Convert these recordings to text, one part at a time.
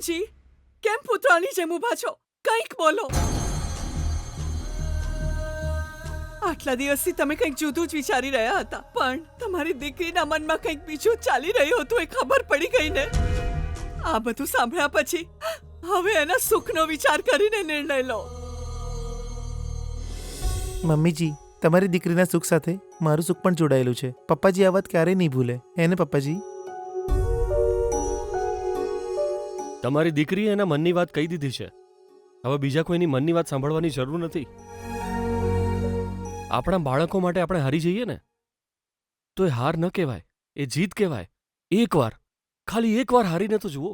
પ્રેમજી, કેમ પુતળાની જેમ ઊભા છો? કંઈક બોલો. આટલા દિવસથી તમે કંઈક જુદું જ વિચારી રહ્યા હતા, પણ તમારી દીકરીના મનમાં કંઈક બીજું ચાલી રહ્યું હતું એ ખબર પડી ગઈ ને. આ બધું સાંભળ્યા પછી હવે એના સુખનો વિચાર કરીને નિર્ણય લો. મમ્મીજી, તમારી દીકરીના સુખ સાથે મારું સુખ પણ જોડાયેલું છે. પપ્પાજી આ વાત ક્યારેય નહીં ભૂલે, એને પપ્પાજી? તમારી દીકરીએ એના મનની વાત કહી દીધી છે. હવે બીજા કોઈની મનની વાત સાંભળવાની જરૂર નથી. આપણા બાળકો માટે આપણે હારી જઈએ ને તો એ હાર ન કહેવાય, એ જીત કહેવાય. એકવાર, ખાલી એકવાર હારીને તો જુઓ.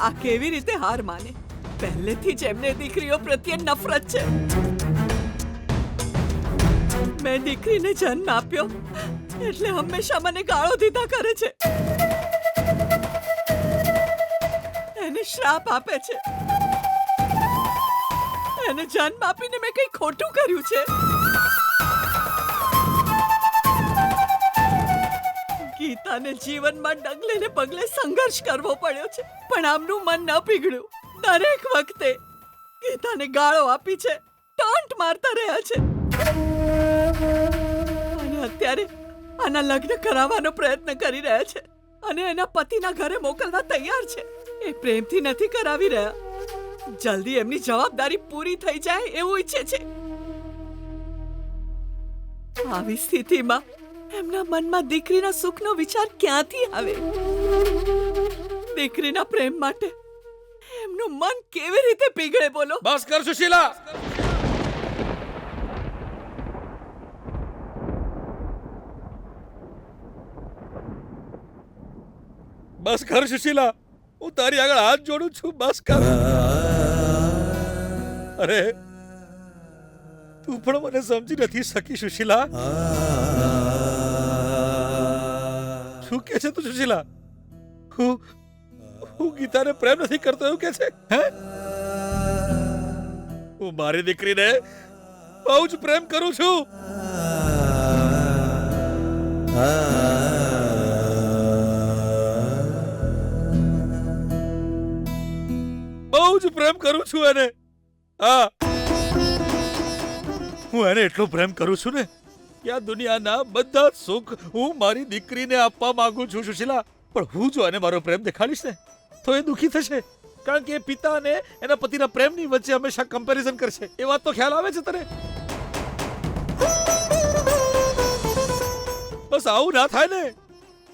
આ કેવી રીતે હાર માને? પહેલેથી જ એમને દીકરીઓ પ્રત્યે નફરત છે. મેં દીકરીને જન્મ આપ્યો એટલે હંમેશા મને ગાળો દીધા કરે છે, એને શ્રાપ આપે છે. એને જન્મ આપીને મેં કંઈ ખોટું કર્યું છે? ગીતાને જીવનમાં ડગલે ને પગલે સંઘર્ષ કરવો પડ્યો છે, પણ આમનું મન ન પીગળ્યું. દરેક વખતે ગીતાને ગાળો આપી છે, ટોન્ટ મારતા રહ્યા છે, અને અત્યારે આના લગ્ન કરાવવાનો પ્રયત્ન કરી રહ્યા છે અને એના પતિના ઘરે મોકલવા તૈયાર છે. એ પ્રેમથી નથી કરાવી રહ્યા, જલ્દી એમની જવાબદારી પૂરી થઈ જાય એવું ઈચ્છે છે. આવી સ્થિતિમાં એમના મનમાં દીકરીના સુખનો વિચાર ક્યાંથી આવે? દીકરીના પ્રેમ માટે એમનું મન કેવી રીતે પીગળે? બોલો. બસ કર સુશીલા. બસ કર સુશીલા, હું તારી આગળ હાથ જોડું છું. બસ કર. અરે તું પણ મને સમજી નથી શકી સુશીલા. શું કે છે તું સુશીલા? હું ગીતાને પ્રેમ નથી કરતો એવું કે છે? હે? હું મારી દીકરીને બહુ જ પ્રેમ કરું છું. બહુ જ પ્રેમ કરું છું એને. હા, હું એને એટલો પ્રેમ કરું છું ને કે આ દુનિયાના બધા સુખ હું મારી દીકરીને આપવા માંગુ છું સુશીલા. પણ હું જો એને મારો પ્રેમ દેખાડીશ ને તો એ દુખી થશે, કારણ કે પિતા અને એના પતિના પ્રેમની વચ્ચે હંમેશા કમ્પેરિઝન કરશે. એ વાત તો ખ્યાલ આવે છે તને? બસ આવું ના થાય ને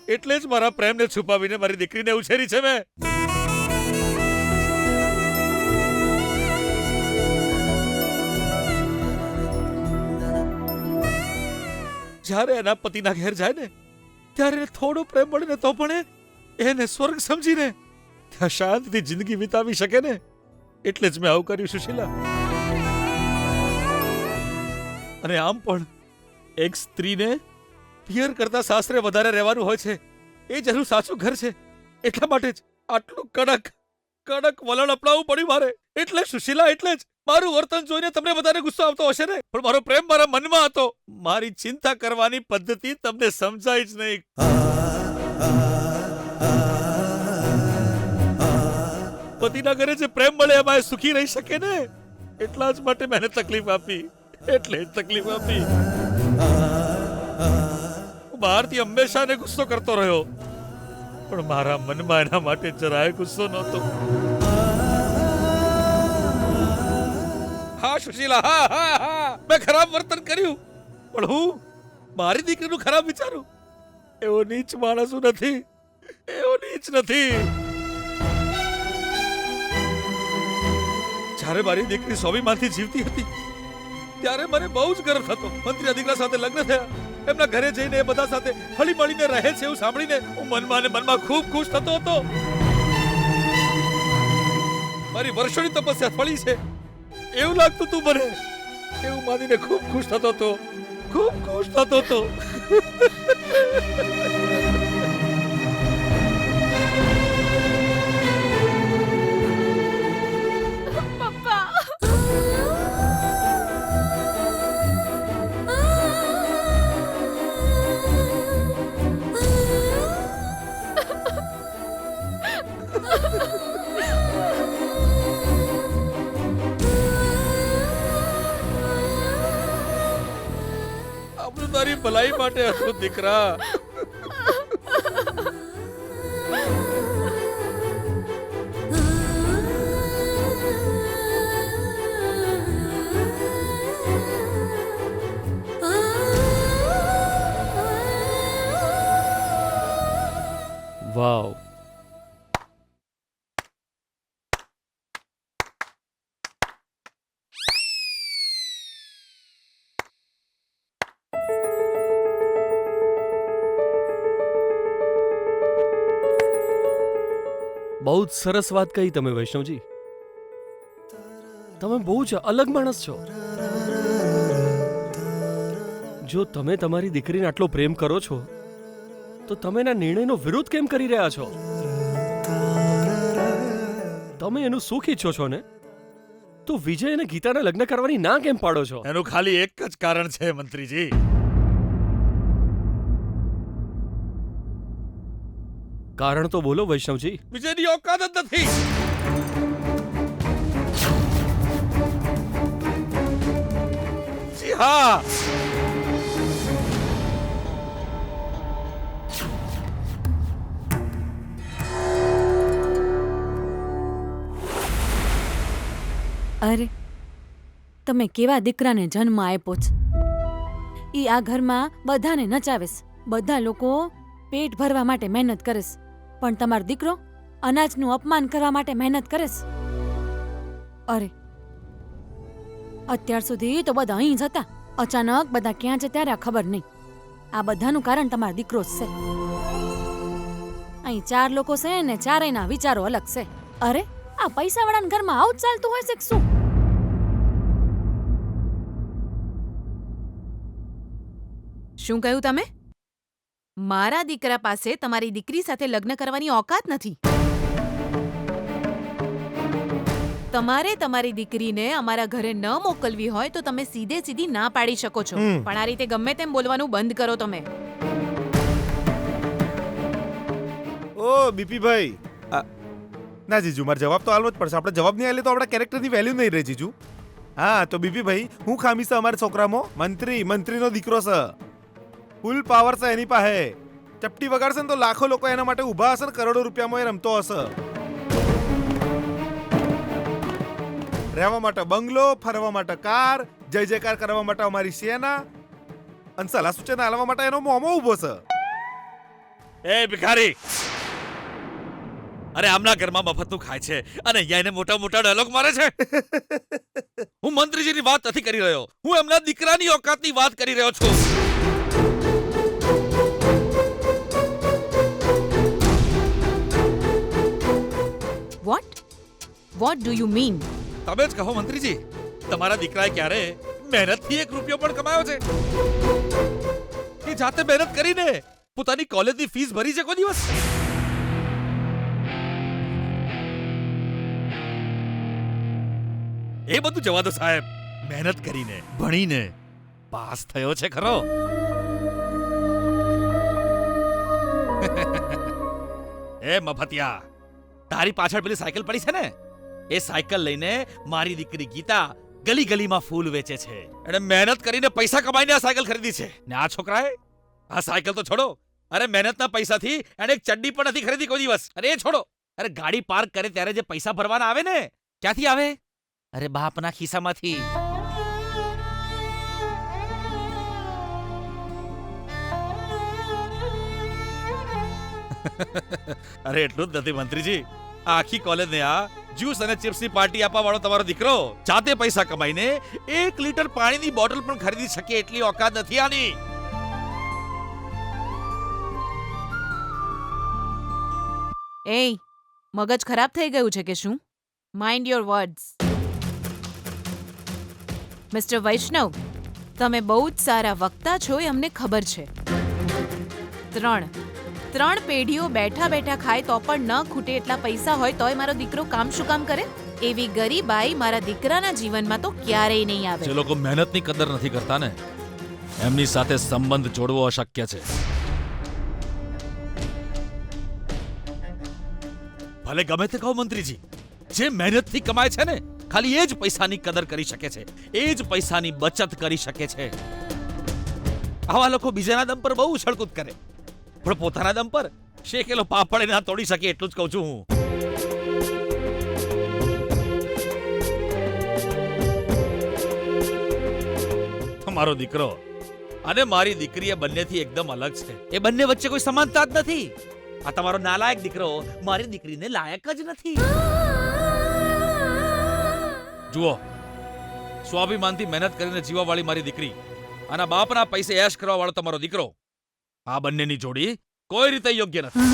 એટલે જ મારા પ્રેમને છુપાવીને મારી દીકરીને ઉછેરી છે મેં. જ્યારે એના પતિના ઘેર જાય ને ત્યારે થોડો પ્રેમ મળે ને તો પણ એને સ્વર્ગ સમજીને ત્યાં શાંતિથી જિંદગી વિતાવી શકે ને, એટલે જ મેં આવું કર્યું સુશીલા. અને આમ પણ એક સ્ત્રીને પિયર કરતા સાસરે વધારે રહેવાનું હોય છે, એ જ એનું સાચું ઘર છે. એટલા માટે જ આટલું કડક વલણ અપનાવવું પડ્યું મારે. એટલે સુશીલા, એટલે જ મારું વર્તન જોઈને તમને બધાને ગુસ્સો આવતો હશે ને, પણ મારો પ્રેમ મારા મનમાં હતો. મારી ચિંતા કરવાની પદ્ધતિ તમને સમજાય જ નહીં. પતિના ઘરે જે પ્રેમ મળે એમાં એ સુખી રહી શકે ને, એટલા જ માટે મેં તકલીફ આપી. એટલે જ તકલીફ આપી. હું બહારથી હંમેશા એને ગુસ્સો કરતો રહ્યો, પણ મારા મનમાં એના માટે જરાય ગુસ્સો નહોતો. હા સુશીલા, હા, મેં ખરાબ વર્તન કર્યું, પણ હું મારી દીકરીનું ખરાબ વિચારું એવો નીચ માણસ નથી, એવો નીચ નથી. જ્યારે મારી દીકરી સ્વાભિમાનથી જીવતી હતી ત્યારે મને બહુ જ ગર્વ થતો. મંત્રી દીકરા સાથે લગ્ન થયા, એમના ઘરે જઈને એ બધા સાથે હળી મળીને રહે છે એવું સાંભળીને હું મનમાં ખૂબ ખુશ થતો હતો. મારી વર્ષોની તપસ્યા ફળી છે એવું લાગતું તું મને. એવું માનીને ખૂબ ખુશ થતો હતો, ખૂબ ખુશ થતો હતો. તારી ભલાઈ માટે હતું દીકરા. વાવ. બહુ જ સરસ વાત કહી તમે વૈષ્ણવજી. તમે બહુ જ અલગ માણસ છો. જો તમે તમારી દીકરીને આટલો પ્રેમ કરો છો તો તમે એના નિર્ણયનો વિરોધ કેમ કરી રહ્યા છો? તમે એનું સુખ ઈચ્છો છો ને, તો વિજય અને ગીતાના લગ્ન કરવાની ના કેમ પાડો છો? એનું ખાલી એક જ કારણ છે મંત્રીજી. કારણ તો બોલો વૈષ્ણવજી. વિજયની ઓકાત જ નથી. જી હા, અરે તમે કેવા દીકરાને જન્મ આપ્યો છે. ઈ આ ઘરમાં બધાને નચાવેશ. બધા લોકો પેટ ભરવા માટે મહેનત કરેશ, પણ તમારો દીકરો અનાજનું અપમાન કરવા માટે મહેનત કરેશ. અરે અત્યાર સુધી તો બધા અહીં જ હતા, અચાનક બધા ક્યાં છે ત્યારે આ ખબર નહીં. આ બધાનું કારણ તમારો દીકરો જ છે. અહીં 4 લોકો છે ને ચારેયના વિચારો અલગ છે. અરે આ પૈસાવાળાના ઘરમાં આવું જ ચાલતું હોય છે કે શું? શું કહ્યું તમે? મારા દીકરા પાસે તમારી દીકરી સાથે લગ્ન કરવાની ઓકાત નથી. તમારે તમારી દીકરીને અમારા ઘરે ન મોકલવી હોય તો તમે સીધે સીધી ના પાડી શકો છો, પણ આ રીતે ગમે તેમ બોલવાનું બંધ કરો તમે. ઓ બીપી ભાઈ, ના જીજુ, મારે જવાબ તો આલવો જ પડશે. આપણે જવાબ નહીં આલે તો આપણા કેરેક્ટરની વેલ્યુ નહીં રહે જીજુ. હા તો બીપી ભાઈ, હું ખામી છે અમારા છોકરામાં? મંત્રીનો દીકરો છે, ફૂલ પાવર છે એની પાસે. ચપટી વગાડશે ને તો લાખો લોકો એના માટે ઊભા હશે ને કરોડો રૂપિયામાં એ રમતો હશે. રહેવા માટે બંગલો, ફરવા માટે કાર, જય જયકાર કરવા માટે અમારી સેના, અને સલાહ સૂચન આલવા માટે એનો મોમો ઊભો છે. એ ભિખારી, અરે આમના ઘરમાં મફતનું ખાય છે અને અહીંયા એને મોટા મોટા ડાયલોગ મારે છે. હું મંત્રીજીની વાત નથી કરી રહ્યો, હું એમના દીકરાની ઓકાતની વાત કરી રહ્યો છું. What do you mean? તમે જ કહો મંત્રીજી, તમારા દીકરાએ ક્યારે મહેનતથી 1 રૂપિયો પણ કમાયો છે? એ જાતે મહેનત કરીને પોતાની કોલેજની ફીસ ભરી છે કોઈ દિવસ? એ બધું જવા દો સાહેબ. મહેનત કરીને ભણીને પાસ થયો છે ખરો. એ મફતિયા, તારી પાછળ પેલી સાયકલ પડી છે ને, એ સાયકલ લઈને મારી દીકરી ગીતા ગલી ગલીમાં ફૂલ વેચે છે. એણે મહેનત કરીને પૈસા કમાઈને આ સાયકલ ખરીદી છે. ને આ છોકરાએ આ સાયકલ તો છોડો, અરે મહેનતના પૈસાથી એણે એક ચડ્ડી પણ નથી ખરીદી કોઈ દિવસ. અરે એ છોડો, અરે ગાડી પાર્ક કરે ત્યારે જે પૈસા ભરવાના આવે ને, ક્યાંથી આવે? અરે બાપના ખિસ્સામાંથી. અરે એટલું જ નથી મંત્રીજી, આખી કોલેજને આ જ્યુસ અને ચિપ્સની પાર્ટી આપવા વાળો તમારો દીકરો જાતે પૈસા કમાઈને 1 લીટર પાણીની બોટલ પણ ખરીદી શકે એટલી ઓકાત નથી આની. એય, મગજ ખરાબ થઈ ગયું છે કે શું? Mind your words. મિસ્ટર વૈષ્ણવ, તમે બહુ જ સારા વક્તા છો એ અમને ખબર છે. 3 પેઢીઓ બેઠા બેઠા ખાય તો પણ ન ખૂટે એટલા પૈસા હોય તોય મારો દીકરો કામ શું કામ કરે? એવી ગરીબાઈ મારા દીકરાના જીવનમાં તો ક્યારેય નહીં આવે. જે લોકો મહેનતની કદર નથી કરતા ને, એમની સાથે સંબંધ જોડવો અશક્ય છે. ભલે ગમે તે કહો મંત્રીજી, જે મહેનતથી કમાય છે ને, ખાલી એ જ પૈસાની કદર કરી શકે છે, એ જ પૈસાની બચત કરી શકે છે. આવા લોકો બીજાના દમ પર બહુ ઉછળકૂદ કરે, પણ પોતાના દમ પર શેકેલો પાપડ ના તોડી શકે એટલું જ કહું છું હું. તમારો દીકરો અને મારી દીકરી એ બંનેથી એકદમ અલગ છે. એ બંને વચ્ચે કોઈ સમાનતા જ નથી. આ તમારો નાલાયક દીકરો મારી દીકરીને લાયક જ નથી. જુઓ, સ્વાભિમાનથી મહેનત કરીને જીવવાવાળી મારી દીકરી અને બાપના પૈસે એશ કરવા વાળો તમારો દીકરો, આ બંનેની જોડી કોઈ રીતે યોગ્ય નથી.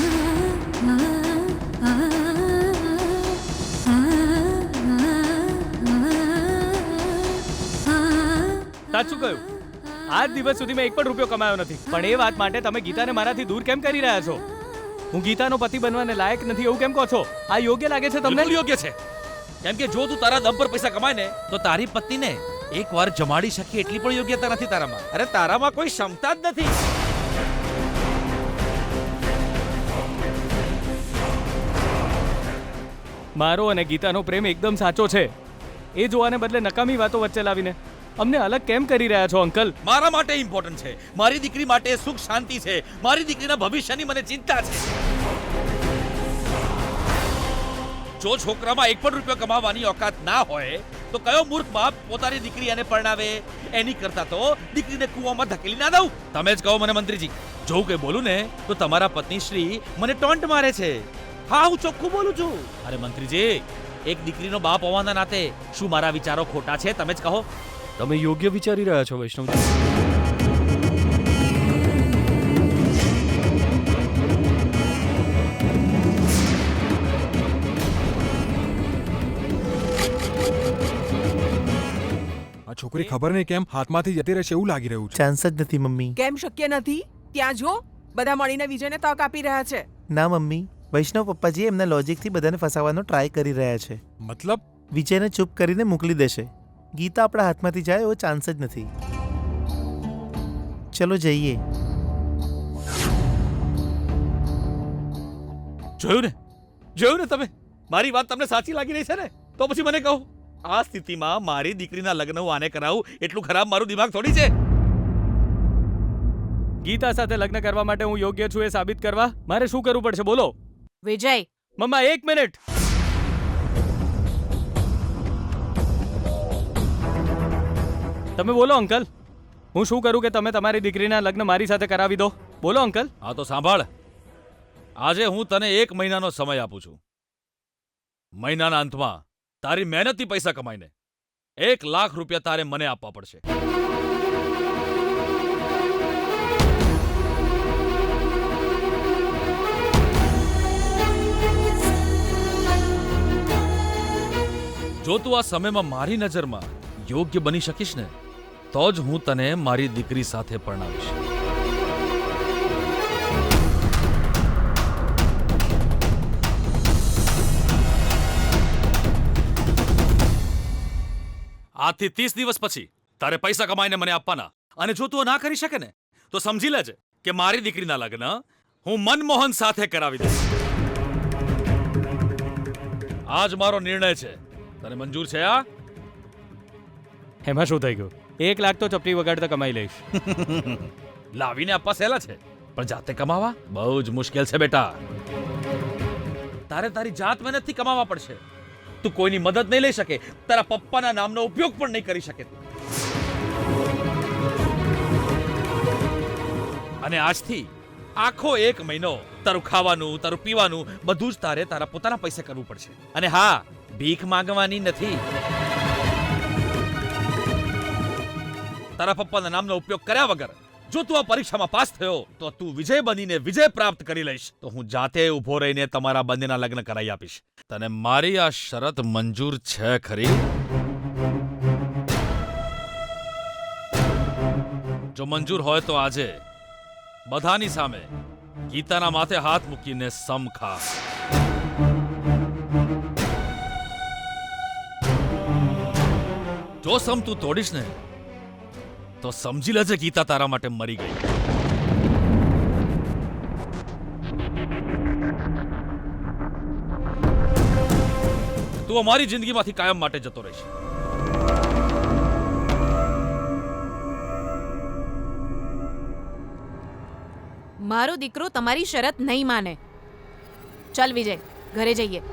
સાચું કહ્યું. આજ દિવસ સુધી મેં એક પણ રૂપિયો કમાયો નથી, પણ એ વાત માટે તમે ગીતાને મારાથી દૂર કેમ કરી રહ્યા છો? હું ગીતાનો પતિ બનવાને લાયક નથી એવું કેમ કહો છો? આ યોગ્ય લાગે છે તમને? બિલકુલ યોગ્ય છે. કેમ કે જો તું તારા દમ પર પૈસા કમાય ને તો તારી પત્નીને એકવાર જમાડી શકે એટલી પણ યોગ્યતા નથી તારામાં. અરે તારામાં કોઈ ક્ષમતા જ નથી. મારો અને ગીતાનો પ્રેમ એકદમ સાચો છે. એ જોવાને બદલે નકામી વાતો વચ્ચે લાવીને અમને અલગ કેમ કરી રહ્યા છો અંકલ? મારા માટે ઇમ્પોર્ટન્ટ છે, મારી દીકરી માટે સુખ શાંતિ છે, મારી દીકરીના ભવિષ્યની મને ચિંતા છે. જો છોકરામાં એક પણ રૂપિયો કમાવાની ઓકાત ના હોય તો કયો મૂર્ખ બાપ પોતાની દીકરી એને પરણાવે? એની કરતા તો દીકરીને કૂવામાં ધકેલી ના દઉં. તમે જ કહો મને મંત્રીજી, જો હું કઈ બોલું ને તો તમારા પત્ની શ્રી મને ટોન્ટ મારે છે. હા, હું ચોખ્ખું બોલું છું. અરે મંત્રીજી, એક દીકરીનો બાપ હોવાના નાતે શું મારા વિચારો ખોટા છે? તમે જ કહો. તમે યોગ્ય વિચારી રહ્યા છો વૈષ્ણવજી. આ છોકરી ખબર નહીં કેમ હાથમાંથી જતી રહેશે એવું લાગી રહ્યું છે. ચાન્સ જ નથી મમ્મી. કેમ શક્ય નથી? ત્યાં જો બધા મળીને વિજયને તક આપી રહ્યા છે. ના મમ્મી, વૈષ્ણવ પપ્પાજી એમના લોજિકથી બધાને ફસાવવાનો ટ્રાય કરી રહ્યા છે. મતલબ વિજયને ચૂપ કરીને મોકલી દેશે. ગીતા આપણા હાથમાંથી જાય એવો ચાન્સ જ નથી. ચલો જઈએ. જોયું ને તમે? મારી વાત તમને સાચી લાગી રહી છે ને? તો પછી મને કહો, આ સ્થિતિમાં મારી દીકરીના લગ્ન હું આને કરાવું એટલું ખરાબ મારું દિમાગ થોડી છે? ગીતા સાથે લગ્ન કરવા માટે હું યોગ્ય છું એ સાબિત કરવા મારે શું કરવું પડશે બોલો? વિજય, મમ્મા એક મિનિટ. તમે બોલો અંકલ. હું શું કરું કે તમે તમારી દીકરીના લગ્ન મારી સાથે કરાવી દો? બોલો અંકલ. હા તો સાંભળ, આજે હું તને 1 મહિનાનો સમય આપું છું. મહિનાના અંતમાં તારી મહેનતથી પૈસા કમાઈને 1 લાખ રૂપિયા તારે મને આપવા પડશે. જો તું આ સમયમાં મારી નજરમાં યોગ્ય બની શકીશ ને તો જ હું તને મારી દીકરી સાથે પરણાવીશ. આજથી 30 દિવસ પછી તારે પૈસા કમાઈને મને આપવાના. અને જો તું ના કરી શકે ને તો સમજી લેજે કે મારી દીકરીના લગ્ન હું મનમોહન સાથે કરાવી દઈશ. આજ મારો નિર્ણય છે. તને મંજૂર છે? આ એમાં શું થઈ ગયું? 1 લાખ તો ચપટી વગાડતા કમાઈ લઈશ. લાવીને આપવા સહેલા છે, પણ જાતે કમાવા બહુ જ મુશ્કેલ છે બેટા. તારે તારી જાત મહેનતથી કમાવા પડશે. તું કોઈની મદદ નહીં લઈ શકે, તારા પપ્પાના નામનો ઉપયોગ પણ નહીં કરી શકે. અને આજથી આખો 1 મહિનો તારું ખાવાનું, તારું પીવાનું બધું જ તારે તારા પોતાના પૈસે કરવું પડશે. અને હા, ભીખ માંગવાની નથી. તારા પપ્પાના નામનો ઉપયોગ કર્યા વગર જો તું આ પરીક્ષામાં પાસ થયો તો તું વિજય બનીને વિજય પ્રાપ્ત કરી લઈશ. તો હું જાતે ઊભો રહીને તમારા બંનેના લગ્ન કરાવી આપીશ. તને મારી આ શરત મંજૂર છે ખરી? જો મંજૂર હોય તો આજે બધાની સામે ગીતાના માથે હાથ મૂકીને સમ ખા. જો સમ તું તોડીશ ને તો સમજી લેજે ગીતા તારા માટે મરી ગઈ. તું અમારી જિંદગીમાંથી કાયમ માટે જતો રહીશ. મારો દીકરો તમારી શરત નહીં માને. ચાલ વિજય, ઘરે જઈએ.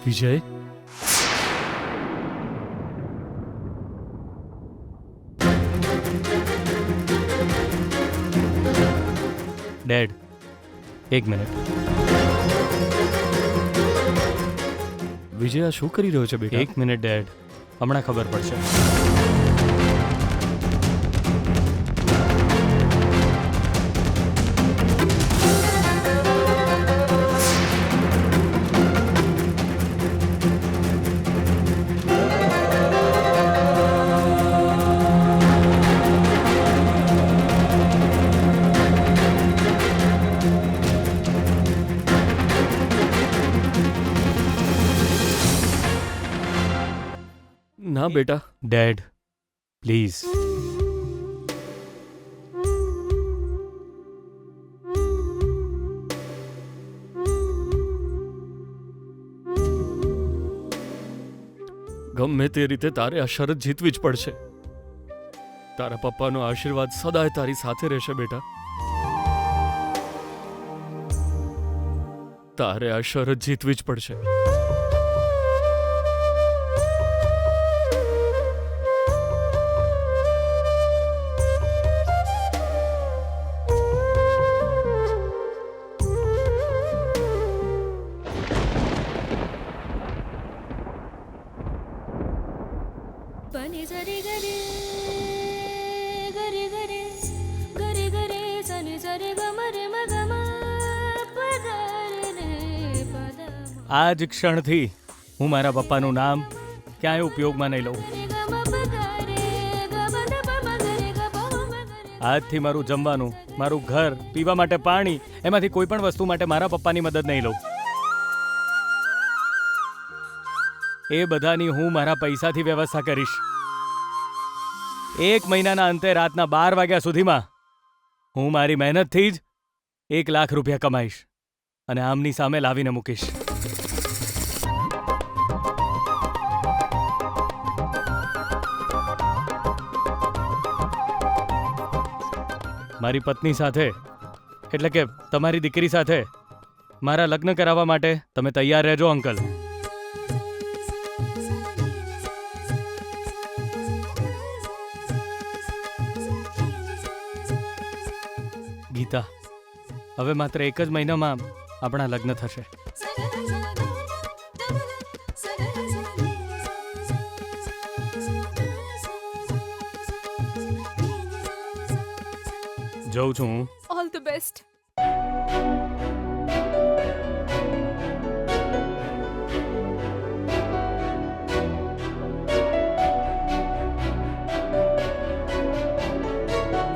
વિજય, ડેડ, એક મિનિટ. વિજય, આ શું કરી રહ્યો છે બેટા? એક મિનિટ ડેડ, હમણાં ખબર પડશે. ના બેટા, ડેડ, પ્લીઝ. ગમે તે રીતે તારે આ શરત જીતવી જ પડશે. તારા પપ્પાનો આશીર્વાદ સદાય તારી સાથે રહેશે બેટા. તારે આ શરત જીતવી જ પડશે. આ જ ક્ષણથી હું મારા પપ્પાનું નામ ક્યાંય ઉપયોગમાં નહીં લઉં. આજથી મારું જમવાનું, મારું ઘર, પીવા માટે પાણી, એમાંથી કોઈ પણ વસ્તુ માટે મારા પપ્પાની મદદ નહીં લઉં. એ બધાની હું મારા પૈસાથી વ્યવસ્થા કરીશ. 1 મહિનાના અંતે રાતના 12 વાગ્યા સુધીમાં હું મારી મહેનતથી જ 1 લાખ રૂપિયા કમાઈશ અને આમની સામે લાવીને મૂકીશ. મારી પત્ની સાથે, એટલે કે તમારી દીકરી સાથે મારા લગ્ન કરાવવા માટે તમે તૈયાર રહેજો અંકલ. ગીતા, હવે માત્ર 1 જ મહિનામાં આપણા લગ્ન થશે. જોઉં છું. All the best.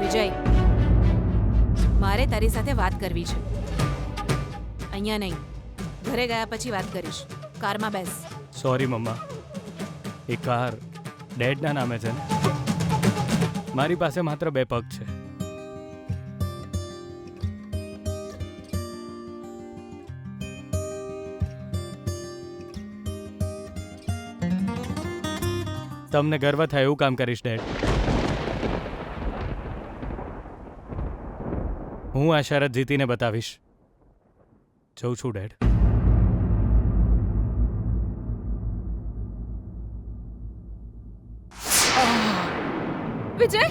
વિજય, મારે તારી સાથે વાત કરવી છે. અહીંયા નહીં, ઘરે ગયા પછી વાત કરીશ. કારમાં બેસ. સોરી મમ્મા, એ કાર ડેડના નામે છે ને? મારી પાસે માત્ર 2 પગ છે. તમને ગર્વ થાય એવું કામ કરીશ ડેડ. હું આ શરત જીતીને બતાવીશ. જઉં છું ડેડ. વિજય,